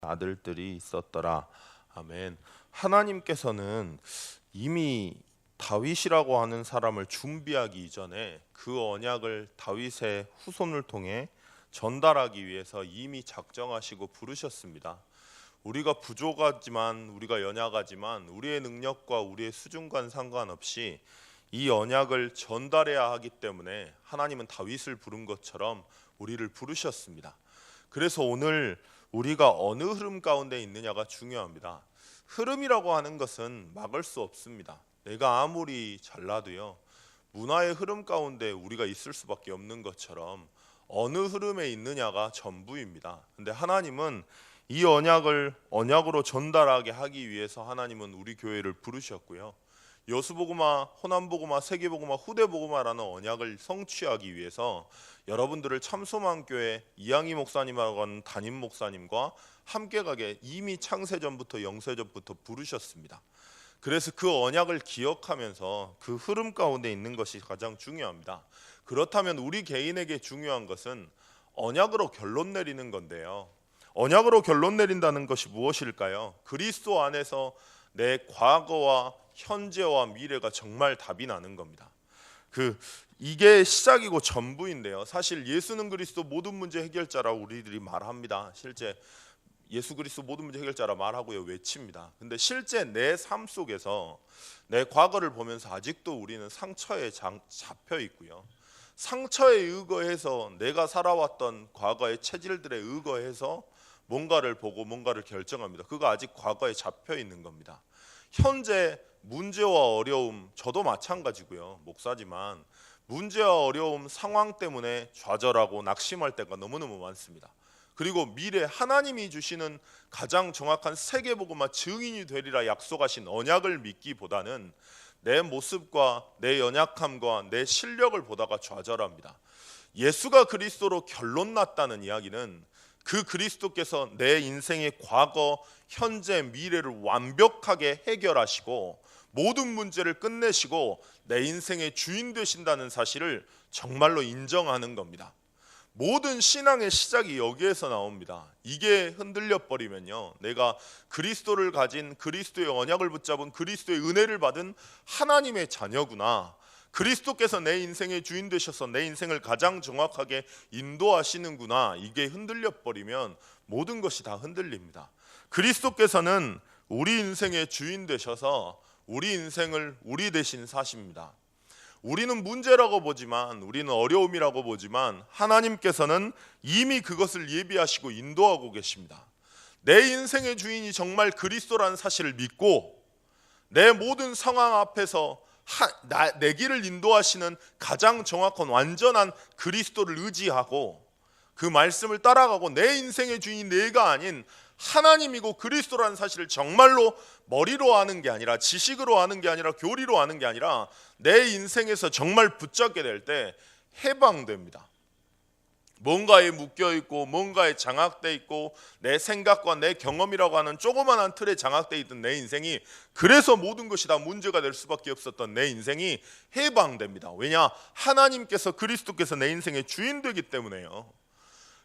아들들이 있었더라. 아멘. 하나님께서는 이미 다윗이라고 하는 사람을 준비하기 이전에 그 언약을 다윗의 후손을 통해 전달하기 위해서 이미 작정하시고 부르셨습니다. 우리가 부족하지만, 우리가 연약하지만 우리의 능력과 우리의 수준과는 상관없이 이 언약을 전달해야 하기 때문에 하나님은 다윗을 부른 것처럼 우리를 부르셨습니다. 그래서 오늘 우리가 어느 흐름 가운데 있느냐가 중요합니다. 흐름이라고 하는 것은 막을 수 없습니다. 내가 아무리 잘나도요, 문화의 흐름 가운데 우리가 있을 수밖에 없는 것처럼 어느 흐름에 있느냐가 전부입니다. 근데 하나님은 이 언약을 언약으로 전달하게 하기 위해서 하나님은 우리 교회를 부르셨고요, 여수복음화, 호남복음화, 세계복음화, 후대복음화라는 언약을 성취하기 위해서 여러분들을 참소망교회 이양희 목사님하고 하는 담임 목사님과 함께 가게 이미 창세전부터 영세전부터 부르셨습니다. 그래서 그 언약을 기억하면서 그 흐름 가운데 있는 것이 가장 중요합니다. 그렇다면 우리 개인에게 중요한 것은 언약으로 결론 내리는 건데요, 언약으로 결론 내린다는 것이 무엇일까요? 그리스도 안에서 내 과거와 현재와 미래가 정말 답이 나는 겁니다. 이게 시작이고 전부인데요, 사실 예수는 그리스도 모든 문제 해결자라고 우리들이 말합니다. 실제 예수 그리스도 모든 문제 해결자라 말하고요, 외칩니다. 근데 실제 내 삶 속에서 내 과거를 보면서 아직도 우리는 상처에 잡혀 있고요, 상처에 의거해서 내가 살아왔던 과거의 체질들에 의거해서 뭔가를 보고 뭔가를 결정합니다. 그거 아직 과거에 잡혀 있는 겁니다. 현재 문제와 어려움, 저도 마찬가지고요, 목사지만 문제와 어려움, 상황 때문에 좌절하고 낙심할 때가 너무너무 많습니다. 그리고 미래 하나님이 주시는 가장 정확한 세계복음화 증인이 되리라 약속하신 언약을 믿기보다는 내 모습과 내 연약함과 내 실력을 보다가 좌절합니다. 예수가 그리스도로 결론 났다는 이야기는 그 그리스도께서 내 인생의 과거, 현재, 미래를 완벽하게 해결하시고 모든 문제를 끝내시고 내 인생의 주인 되신다는 사실을 정말로 인정하는 겁니다. 모든 신앙의 시작이 여기에서 나옵니다. 이게 흔들려 버리면요, 내가 그리스도를 가진, 그리스도의 언약을 붙잡은, 그리스도의 은혜를 받은 하나님의 자녀구나, 그리스도께서 내 인생의 주인 되셔서 내 인생을 가장 정확하게 인도하시는구나, 이게 흔들려 버리면 모든 것이 다 흔들립니다. 그리스도께서는 우리 인생의 주인 되셔서 우리 인생을 우리 대신 사십니다. 우리는 문제라고 보지만, 우리는 어려움이라고 보지만 하나님께서는 이미 그것을 예비하시고 인도하고 계십니다. 내 인생의 주인이 정말 그리스도라는 사실을 믿고 내 모든 상황 앞에서 내 길을 인도하시는 가장 정확한 완전한 그리스도를 의지하고 그 말씀을 따라가고 내 인생의 주인이 내가 아닌 하나님이고 그리스도라는 사실을 정말로 머리로 아는 게 아니라, 지식으로 아는 게 아니라, 교리로 아는 게 아니라 내 인생에서 정말 붙잡게 될 때 해방됩니다. 뭔가에 묶여있고 뭔가에 장악돼 있고 내 생각과 내 경험이라고 하는 조그만한 틀에 장악돼 있던 내 인생이, 그래서 모든 것이 다 문제가 될 수밖에 없었던 내 인생이 해방됩니다. 왜냐? 하나님께서, 그리스도께서 내 인생의 주인 되기 때문에요.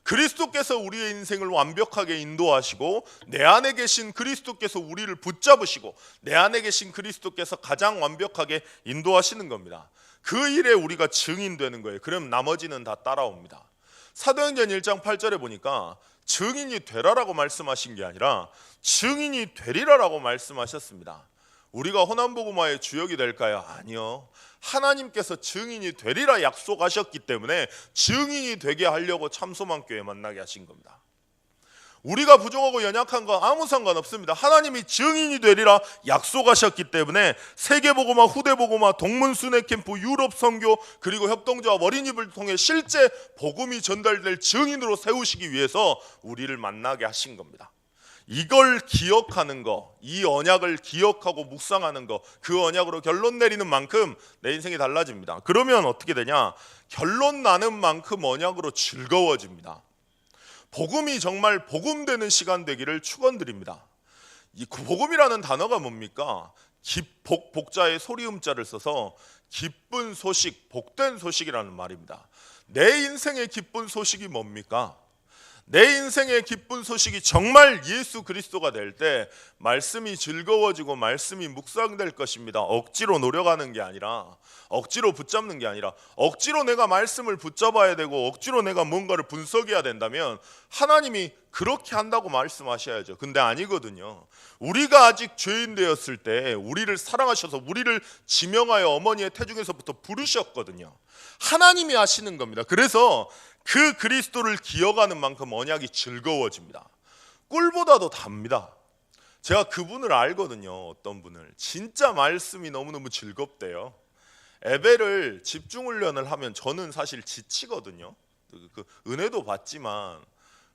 그리스도께서 우리의 인생을 완벽하게 인도하시고 내 안에 계신 그리스도께서 우리를 붙잡으시고 내 안에 계신 그리스도께서 가장 완벽하게 인도하시는 겁니다. 그 일에 우리가 증인되는 거예요. 그럼 나머지는 다 따라옵니다. 사도행전 1장 8절에 보니까 증인이 되라라고 말씀하신 게 아니라 증인이 되리라라고 말씀하셨습니다. 우리가 호남복음화의 주역이 될까요? 아니요. 하나님께서 증인이 되리라 약속하셨기 때문에 증인이 되게 하려고 참소망교회 만나게 하신 겁니다. 우리가 부족하고 연약한 거 아무 상관없습니다. 하나님이 증인이 되리라 약속하셨기 때문에 세계복음화, 후대복음화, 동문순회 캠프, 유럽 선교, 그리고 협동조합, 어린이집을 통해 실제 복음이 전달될 증인으로 세우시기 위해서 우리를 만나게 하신 겁니다. 이걸 기억하는 거, 이 언약을 기억하고 묵상하는 거, 그 언약으로 결론 내리는 만큼 내 인생이 달라집니다. 그러면 어떻게 되냐? 결론 나는 만큼 언약으로 즐거워집니다. 복음이 정말 복음되는 시간 되기를 축원드립니다. 이 복음이라는 단어가 뭡니까? 복자의 소리음자를 써서 기쁜 소식, 복된 소식이라는 말입니다. 내 인생의 기쁜 소식이 뭡니까? 내 인생의 기쁜 소식이 정말 예수 그리스도가 될 때 말씀이 즐거워지고 말씀이 묵상될 것입니다. 억지로 노력하는 게 아니라, 억지로 붙잡는 게 아니라, 억지로 내가 말씀을 붙잡아야 되고 억지로 내가 뭔가를 분석해야 된다면 하나님이 그렇게 한다고 말씀하셔야죠. 근데 아니거든요. 우리가 아직 죄인 되었을 때 우리를 사랑하셔서 우리를 지명하여 어머니의 태중에서부터 부르셨거든요. 하나님이 하시는 겁니다. 그래서 그 그리스도를 기억하는 만큼 언약이 즐거워집니다. 꿀보다도 답니다. 제가 그분을 알거든요. 어떤 분을 진짜 말씀이 너무너무 즐겁대요. 예배를 집중훈련을 하면 저는 사실 지치거든요. 그 은혜도 받지만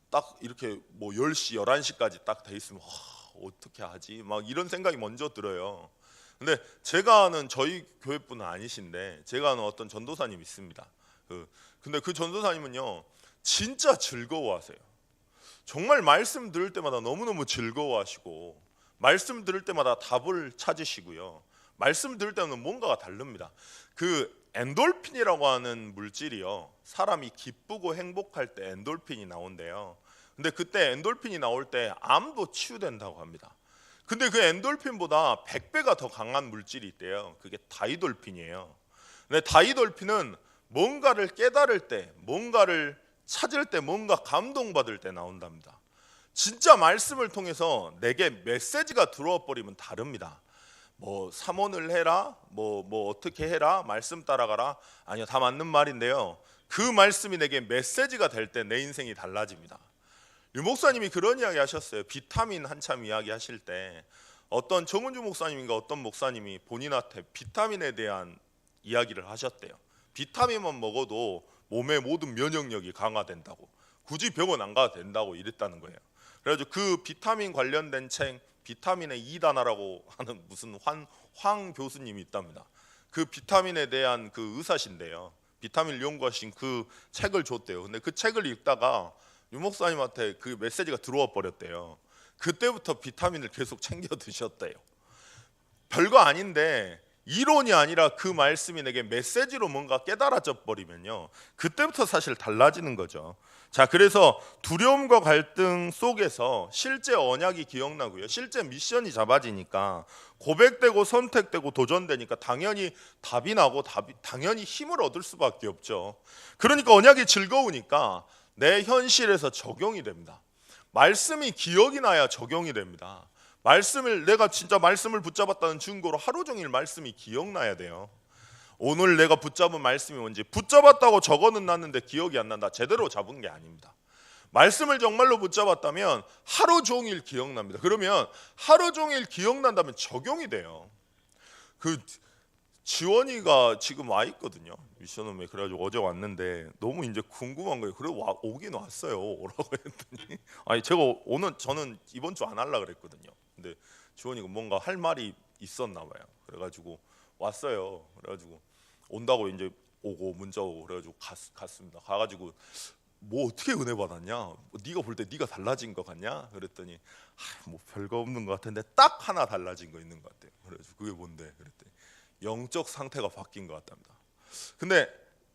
딱 이렇게 뭐 10시, 11시까지 딱 돼 있으면 어떻게 하지? 막 이런 생각이 먼저 들어요. 근데 제가 아는 저희 교회분은 아니신데 제가 아는 어떤 전도사님 있습니다. 근데 그 전도사님은요 진짜 즐거워하세요. 정말 말씀 들을 때마다 너무너무 즐거워하시고 말씀 들을 때마다 답을 찾으시고요. 말씀 들을 때는 뭔가가 다릅니다. 그 엔돌핀이라고 하는 물질이요, 사람이 기쁘고 행복할 때 엔돌핀이 나온대요. 근데 그때 엔돌핀이 나올 때 암도 치유된다고 합니다. 근데 그 엔돌핀보다 100배가 더 강한 물질이 있대요. 그게 다이돌핀이에요. 근데 다이돌핀은 뭔가를 깨달을 때, 뭔가를 찾을 때, 뭔가 감동받을 때 나온답니다. 진짜 말씀을 통해서 내게 메시지가 들어와 버리면 다릅니다. 뭐 삼원을 해라, 뭐 어떻게 해라, 말씀 따라가라, 아니요, 다 맞는 말인데요, 그 말씀이 내게 메시지가 될 때 내 인생이 달라집니다. 유 목사님이 그런 이야기 하셨어요. 비타민 한참 이야기 하실 때 어떤 정은주 목사님인가 어떤 목사님이 본인한테 비타민에 대한 이야기를 하셨대요. 비타민만 먹어도 몸의 모든 면역력이 강화된다고, 굳이 병원 안 가도 된다고 이랬다는 거예요. 그래가지고 그 비타민 관련된 책, 비타민의 2단화라고 하는 무슨 황 교수님이 있답니다. 그 비타민에 대한 그 의사신데요, 비타민을 연구하신 그 책을 줬대요. 근데 그 책을 읽다가 유 목사님한테 그 메시지가 들어와 버렸대요. 그때부터 비타민을 계속 챙겨 드셨대요. 별거 아닌데 이론이 아니라 그 말씀이 내게 메시지로 뭔가 깨달아져 버리면요, 그때부터 사실 달라지는 거죠. 자, 그래서 두려움과 갈등 속에서 실제 언약이 기억나고요, 실제 미션이 잡아지니까 고백되고 선택되고 도전되니까 당연히 답이 나고 당연히 힘을 얻을 수밖에 없죠. 그러니까 언약이 즐거우니까 내 현실에서 적용이 됩니다. 말씀이 기억이 나야 적용이 됩니다. 내가 진짜 말씀을 붙잡았다는 증거로 하루 종일 말씀이 기억나야 돼요. 오늘 내가 붙잡은 말씀이 뭔지, 붙잡았다고 적어는 놨는데 기억이 안 난다, 제대로 잡은 게 아닙니다. 말씀을 정말로 붙잡았다면 하루 종일 기억납니다. 그러면 하루 종일 기억난다면 적용이 돼요. 그 지원이가 지금 와 있거든요, 미션홈에. 그래가지고 어제 왔는데 너무 이제 궁금한 거예요. 그래 오긴 왔어요. 오라고 했더니 아니 제가 저는 이번 주 안 하려고 그랬거든요. 근데 지원이가 뭔가 할 말이 있었나 봐요. 그래가지고 왔어요. 그래가지고 온다고 이제 오고 문자 오고 그래가지고 갔습니다. 가가지고 뭐 어떻게 은혜 받았냐? 네가 볼 때 네가 달라진 것 같냐? 그랬더니 뭐 별거 없는 것 같은데 딱 하나 달라진 거 있는 것 같아요. 그래서 그게 뭔데? 그랬더니 영적 상태가 바뀐 것 같답니다. 근데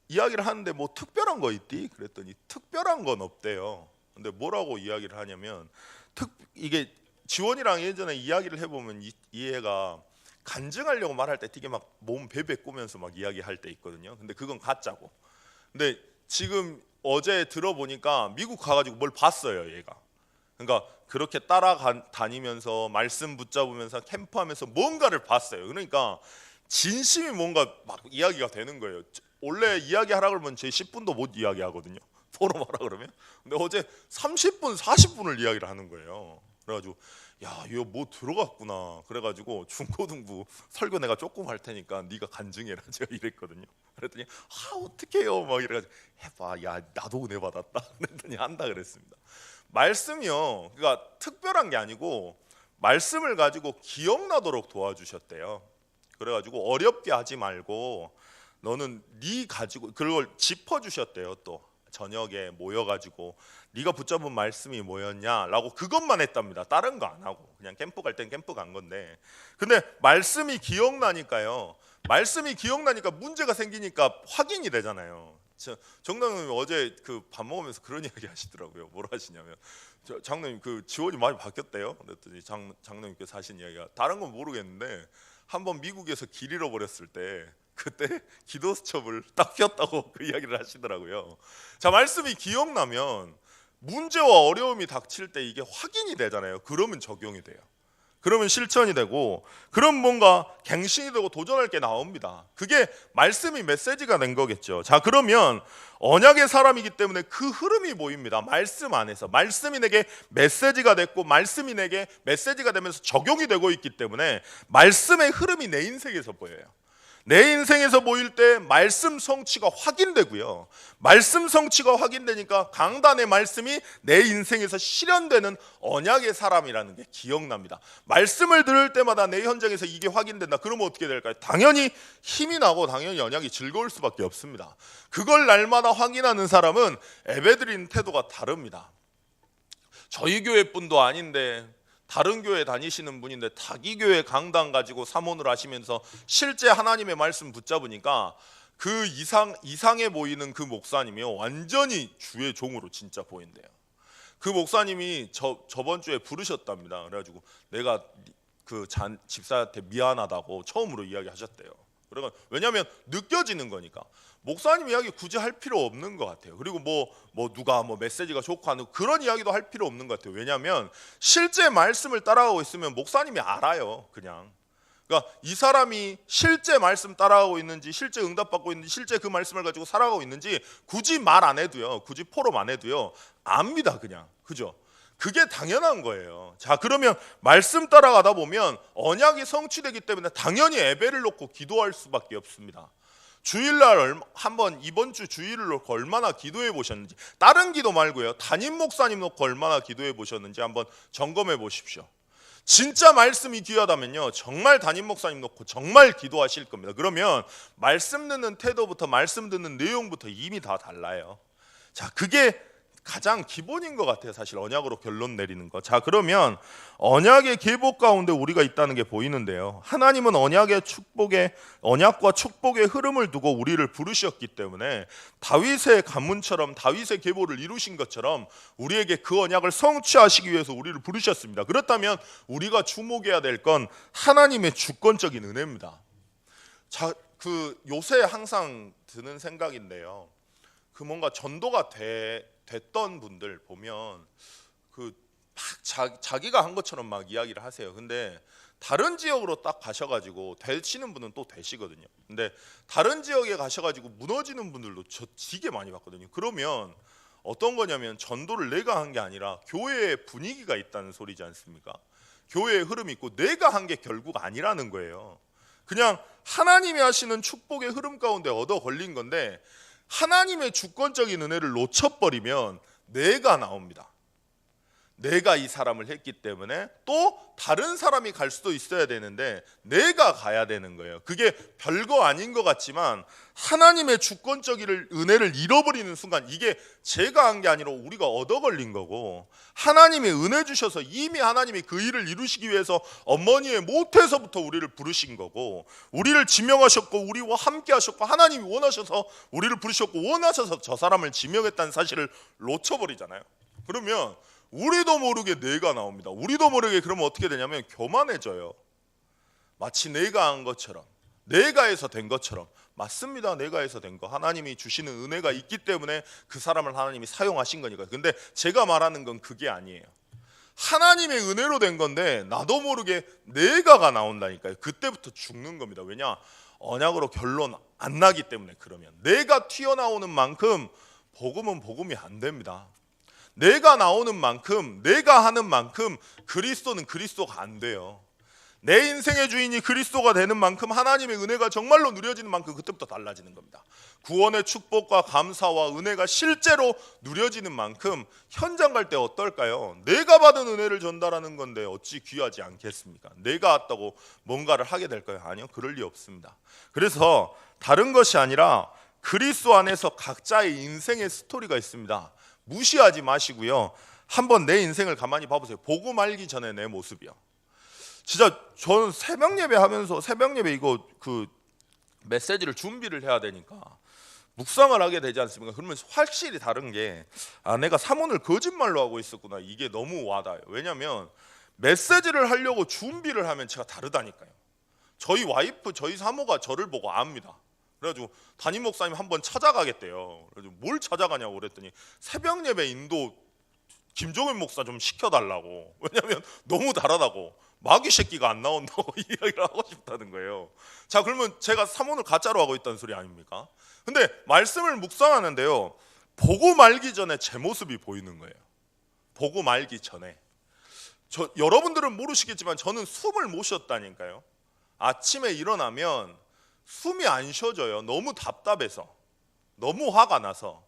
이야기를 하는데 뭐 특별한 거 있디? 그랬더니 특별한 건 없대요. 근데 뭐라고 이야기를 하냐면 이게 지원이랑 예전에 이야기를 해보면 이 애가 간증하려고 말할 때 되게 막 몸 베베 꼬면서 막 이야기할 때 있거든요. 근데 그건 가짜고. 근데 지금 어제 들어보니까 미국 가가지고 뭘 봤어요, 얘가. 그러니까 그렇게 따라다니면서 말씀 붙잡으면서 캠프하면서 뭔가를 봤어요. 그러니까 진심이 뭔가 막 이야기가 되는 거예요. 원래 이야기하라 그러면 제 10분도 못 이야기하거든요, 포럼하라 그러면. 근데 어제 30분, 40분을 이야기를 하는 거예요. 그래가지고 야, 이거 뭐 들어갔구나. 그래가지고 중고등부 설교 내가 조금 할 테니까 네가 간증해라, 제가 이랬거든요. 그랬더니 어떡해요 막 이래가지고 해봐, 야 나도 은혜 받았다. 그랬더니 한다 그랬습니다. 말씀이요, 그러니까 특별한 게 아니고 말씀을 가지고 기억나도록 도와주셨대요. 그래가지고 어렵게 하지 말고 너는 네 가지고 그걸 짚어주셨대요. 또 저녁에 모여가지고 네가 붙잡은 말씀이 뭐였냐라고 그것만 했답니다. 다른 거 안 하고 그냥 캠프 갈 땐 캠프 간 건데, 근데 말씀이 기억나니까요. 말씀이 기억나니까 문제가 생기니까 확인이 되잖아요. 정당님 어제 그 밥 먹으면서 그런 이야기 하시더라고요. 뭐라 하시냐면 장로님 그 지원이 많이 바뀌었대요. 그랬더니 장로님께서 하신 이야기가 다른 건 모르겠는데 한번 미국에서 길 잃어버렸을 때 그때 기도 수첩을 딱 폈다고 그 이야기를 하시더라고요. 자, 말씀이 기억나면 문제와 어려움이 닥칠 때 이게 확인이 되잖아요. 그러면 적용이 돼요. 그러면 실천이 되고, 그럼 뭔가 갱신이 되고 도전할 게 나옵니다. 그게 말씀이 메시지가 된 거겠죠. 자, 그러면 언약의 사람이기 때문에 그 흐름이 보입니다. 말씀 안에서 말씀이 내게 메시지가 됐고, 말씀이 내게 메시지가 되면서 적용이 되고 있기 때문에 말씀의 흐름이 내 인생에서 보여요. 내 인생에서 보일 때 말씀 성취가 확인되고요. 말씀 성취가 확인되니까 강단의 말씀이 내 인생에서 실현되는 언약의 사람이라는 게 기억납니다. 말씀을 들을 때마다 내 현장에서 이게 확인된다. 그러면 어떻게 될까요? 당연히 힘이 나고 당연히 언약이 즐거울 수밖에 없습니다. 그걸 날마다 확인하는 사람은 예배드리는 태도가 다릅니다. 저희 교회뿐도 아닌데 다른 교회 다니시는 분인데 타기교회 강단 가지고 사모를 하시면서 실제 하나님의 말씀 붙잡으니까 그 이상해 보이는 그 목사님이요, 완전히 주의 종으로 진짜 보인대요. 그 목사님이 저번 주에 부르셨답니다. 그래가지고 내가 그 집사한테 미안하다고 처음으로 이야기하셨대요. 그러니까 왜냐하면 느껴지는 거니까. 목사님 이야기 굳이 할 필요 없는 것 같아요. 그리고 누가 메시지가 좋고 하는 그런 이야기도 할 필요 없는 것 같아요. 왜냐하면 실제 말씀을 따라가고 있으면 목사님이 알아요. 그냥. 그러니까 이 사람이 실제 말씀 따라가고 있는지, 실제 응답받고 있는지, 실제 그 말씀을 가지고 살아가고 있는지 굳이 말 안 해도요, 굳이 포럼 안 해도요, 압니다. 그냥. 그죠? 그게 당연한 거예요. 자, 그러면 말씀 따라가다 보면 언약이 성취되기 때문에 당연히 예배를 놓고 기도할 수밖에 없습니다. 주일날 한번 이번 주 주일을 놓고 얼마나 기도해 보셨는지, 다른 기도 말고요, 담임 목사님 놓고 얼마나 기도해 보셨는지 한번 점검해 보십시오. 진짜 말씀이 귀하다면요, 정말 담임 목사님 놓고 정말 기도하실 겁니다. 그러면 말씀 듣는 태도부터 말씀 듣는 내용부터 이미 다 달라요. 자, 그게 가장 기본인 것 같아요. 사실 언약으로 결론 내리는 거. 자, 그러면 언약의 계보 가운데 우리가 있다는 게 보이는데요. 하나님은 언약과 축복의 흐름을 두고 우리를 부르셨기 때문에 다윗의 가문처럼 다윗의 계보를 이루신 것처럼 우리에게 그 언약을 성취하시기 위해서 우리를 부르셨습니다. 그렇다면 우리가 주목해야 될 건 하나님의 주권적인 은혜입니다. 자, 그 요새 항상 드는 생각인데요. 그 뭔가 전도가 됐던 분들 보면 자기가 한 것처럼 막 이야기를 하세요. 근데 다른 지역으로 딱 가셔가지고 되시는 분은 또 되시거든요. 근데 다른 지역에 가셔가지고 무너지는 분들도 저 되게 많이 봤거든요. 그러면 어떤 거냐면 전도를 내가 한 게 아니라 교회의 분위기가 있다는 소리지 않습니까? 교회의 흐름이 있고 내가 한 게 결국 아니라는 거예요. 그냥 하나님이 하시는 축복의 흐름 가운데 얻어 걸린 건데, 하나님의 주권적인 은혜를 놓쳐버리면 내가 나옵니다. 내가 이 사람을 했기 때문에 또 다른 사람이 갈 수도 있어야 되는데 내가 가야 되는 거예요. 그게 별거 아닌 것 같지만 하나님의 주권적인 은혜를 잃어버리는 순간 이게 제가 한 게 아니라 우리가 얻어 걸린 거고, 하나님이 은혜 주셔서 이미 하나님이 그 일을 이루시기 위해서 어머니의 모태에서부터 우리를 부르신 거고, 우리를 지명하셨고 우리와 함께 하셨고 하나님이 원하셔서 우리를 부르셨고 원하셔서 저 사람을 지명했다는 사실을 놓쳐버리잖아요. 그러면 우리도 모르게 내가 나옵니다. 우리도 모르게 그러면 어떻게 되냐면 교만해져요. 마치 내가 한 것처럼, 내가 해서 된 것처럼. 맞습니다. 내가 해서 된 거. 하나님이 주시는 은혜가 있기 때문에 그 사람을 하나님이 사용하신 거니까. 근데 제가 말하는 건 그게 아니에요. 하나님의 은혜로 된 건데 나도 모르게 내가가 나온다니까요. 그때부터 죽는 겁니다. 왜냐? 언약으로 결론 안 나기 때문에. 그러면 내가 튀어나오는 만큼 복음은 복음이 안 됩니다. 내가 나오는 만큼, 내가 하는 만큼 그리스도는 그리스도가 안 돼요. 내 인생의 주인이 그리스도가 되는 만큼, 하나님의 은혜가 정말로 누려지는 만큼 그때부터 달라지는 겁니다. 구원의 축복과 감사와 은혜가 실제로 누려지는 만큼 현장 갈 때 어떨까요? 내가 받은 은혜를 전달하는 건데 어찌 귀하지 않겠습니까? 내가 왔다고 뭔가를 하게 될까요? 아니요, 그럴 리 없습니다. 그래서 다른 것이 아니라 그리스도 안에서 각자의 인생의 스토리가 있습니다. 무시하지 마시고요, 한번 내 인생을 가만히 봐보세요. 보고 말기 전에 내 모습이요. 진짜 저는 새벽 예배 하면서, 새벽 예배 이거 그 메시지를 준비를 해야 되니까 묵상을 하게 되지 않습니까? 그러면 확실히 다른 게 내가 사모를 거짓말로 하고 있었구나. 이게 너무 와닿아요. 왜냐하면 메시지를 하려고 준비를 하면 제가 다르다니까요. 저희 와이프, 저희 사모가 저를 보고 압니다. 그래가지고 담임 목사님 한번 찾아가겠대요. 그래서 뭘 찾아가냐고 그랬더니 새벽 예배 인도 김종현 목사 좀 시켜달라고. 왜냐하면 너무 다르다고. 마귀 새끼가 안 나온다고 이야기를 하고 싶다는 거예요. 자, 그러면 제가 사모를 가짜로 하고 있다는 소리 아닙니까? 근데 말씀을 묵상하는데요, 보고 말기 전에 제 모습이 보이는 거예요. 보고 말기 전에. 여러분들은 모르시겠지만 저는 숨을 못 쉬었다니까요. 아침에 일어나면 숨이 안 쉬어져요. 너무 답답해서, 너무 화가 나서.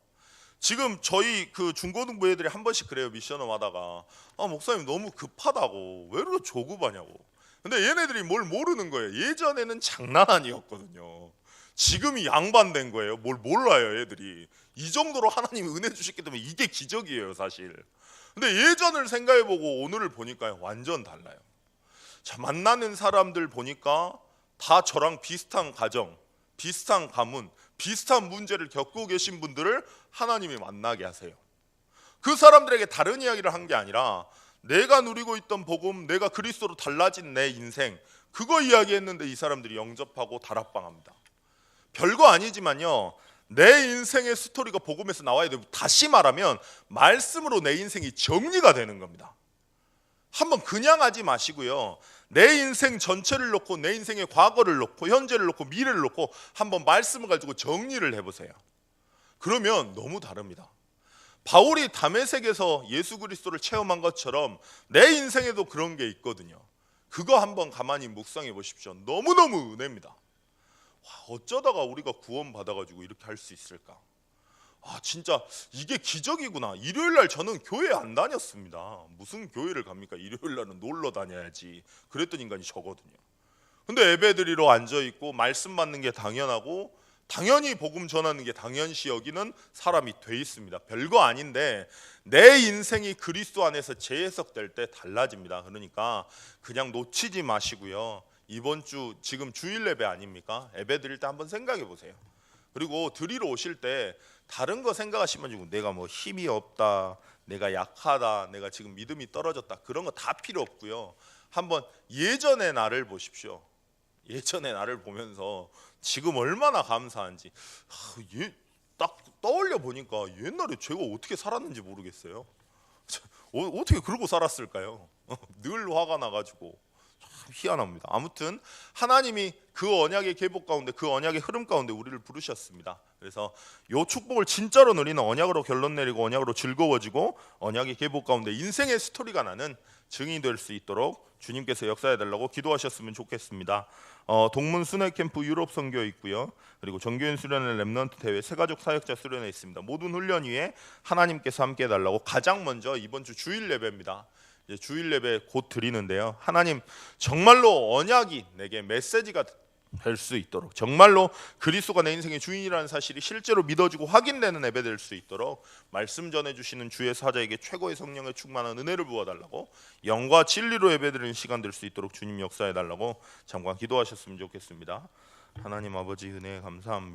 지금 저희 그 중고등부 애들이 한 번씩 그래요. 미션을 하다가 목사님 너무 급하다고, 왜 이렇게 조급하냐고. 근데 얘네들이 뭘 모르는 거예요. 예전에는 장난 아니었거든요. 지금이 양반된 거예요. 뭘 몰라요 애들이. 이 정도로 하나님이 은혜 주셨기 때문에 이게 기적이에요 사실. 근데 예전을 생각해보고 오늘을 보니까 완전 달라요. 자, 만나는 사람들 보니까 다 저랑 비슷한 가정, 비슷한 가문, 비슷한 문제를 겪고 계신 분들을 하나님이 만나게 하세요. 그 사람들에게 다른 이야기를 한 게 아니라 내가 누리고 있던 복음, 내가 그리스도로 달라진 내 인생, 그거 이야기했는데 이 사람들이 영접하고 다락방합니다. 별거 아니지만요, 내 인생의 스토리가 복음에서 나와야 되고, 다시 말하면 말씀으로 내 인생이 정리가 되는 겁니다. 한번 그냥 하지 마시고요, 내 인생 전체를 놓고, 내 인생의 과거를 놓고, 현재를 놓고, 미래를 놓고 한번 말씀을 가지고 정리를 해보세요. 그러면 너무 다릅니다. 바울이 다메섹에서 예수 그리스도를 체험한 것처럼 내 인생에도 그런 게 있거든요. 그거 한번 가만히 묵상해 보십시오. 너무너무 은혜입니다. 와, 어쩌다가 우리가 구원 받아가지고 이렇게 할 수 있을까? 진짜 이게 기적이구나. 일요일날 저는 교회 안 다녔습니다. 무슨 교회를 갑니까? 일요일날은 놀러 다녀야지. 그랬던 인간이 저거든요. 근데 예배드리러 앉아있고 말씀 받는 게 당연하고, 당연히 복음 전하는 게 당연시 여기는 사람이 돼 있습니다. 별거 아닌데 내 인생이 그리스도 안에서 재해석될 때 달라집니다. 그러니까 그냥 놓치지 마시고요, 이번 주 지금 주일 예배 아닙니까? 예배 드릴 때 한번 생각해 보세요. 그리고 드리러 오실 때 다른 거 생각하시면 내가 뭐 힘이 없다, 내가 약하다, 내가 지금 믿음이 떨어졌다, 그런 거 다 필요 없고요. 한번 예전의 나를 보십시오. 예전의 나를 보면서 지금 얼마나 감사한지. 딱 떠올려 보니까 옛날에 제가 어떻게 살았는지 모르겠어요. 어떻게 그러고 살았을까요? 늘 화가 나가지고 참 희한합니다. 아무튼 하나님이 그 언약의 계복 가운데, 그 언약의 흐름 가운데 우리를 부르셨습니다. 그래서 요 축복을 진짜로 누리는, 언약으로 결론 내리고 언약으로 즐거워지고 언약의 계복 가운데 인생의 스토리가 나는 증인이 될 수 있도록 주님께서 역사해 달라고 기도하셨으면 좋겠습니다. 동문 순회 캠프 유럽 선교에 있고요. 그리고 정교인 수련회 렘넌트 대회 새가족 사역자 수련회 있습니다. 모든 훈련 위에 하나님께서 함께 해 달라고 가장 먼저 이번 주 주일 예배입니다. 이제 주일 예배 곧 드리는데요, 하나님 정말로 언약이 내게 메시지가 될 수 있도록, 정말로 그리스도가 내 인생의 주인이라는 사실이 실제로 믿어지고 확인되는 예배 될 수 있도록 말씀 전해주시는 주의 사자에게 최고의 성령의 충만한 은혜를 부어달라고, 영과 진리로 예배드리는 시간 될 수 있도록 주님 역사해달라고 잠깐 기도하셨으면 좋겠습니다. 하나님 아버지, 은혜 감사합니다.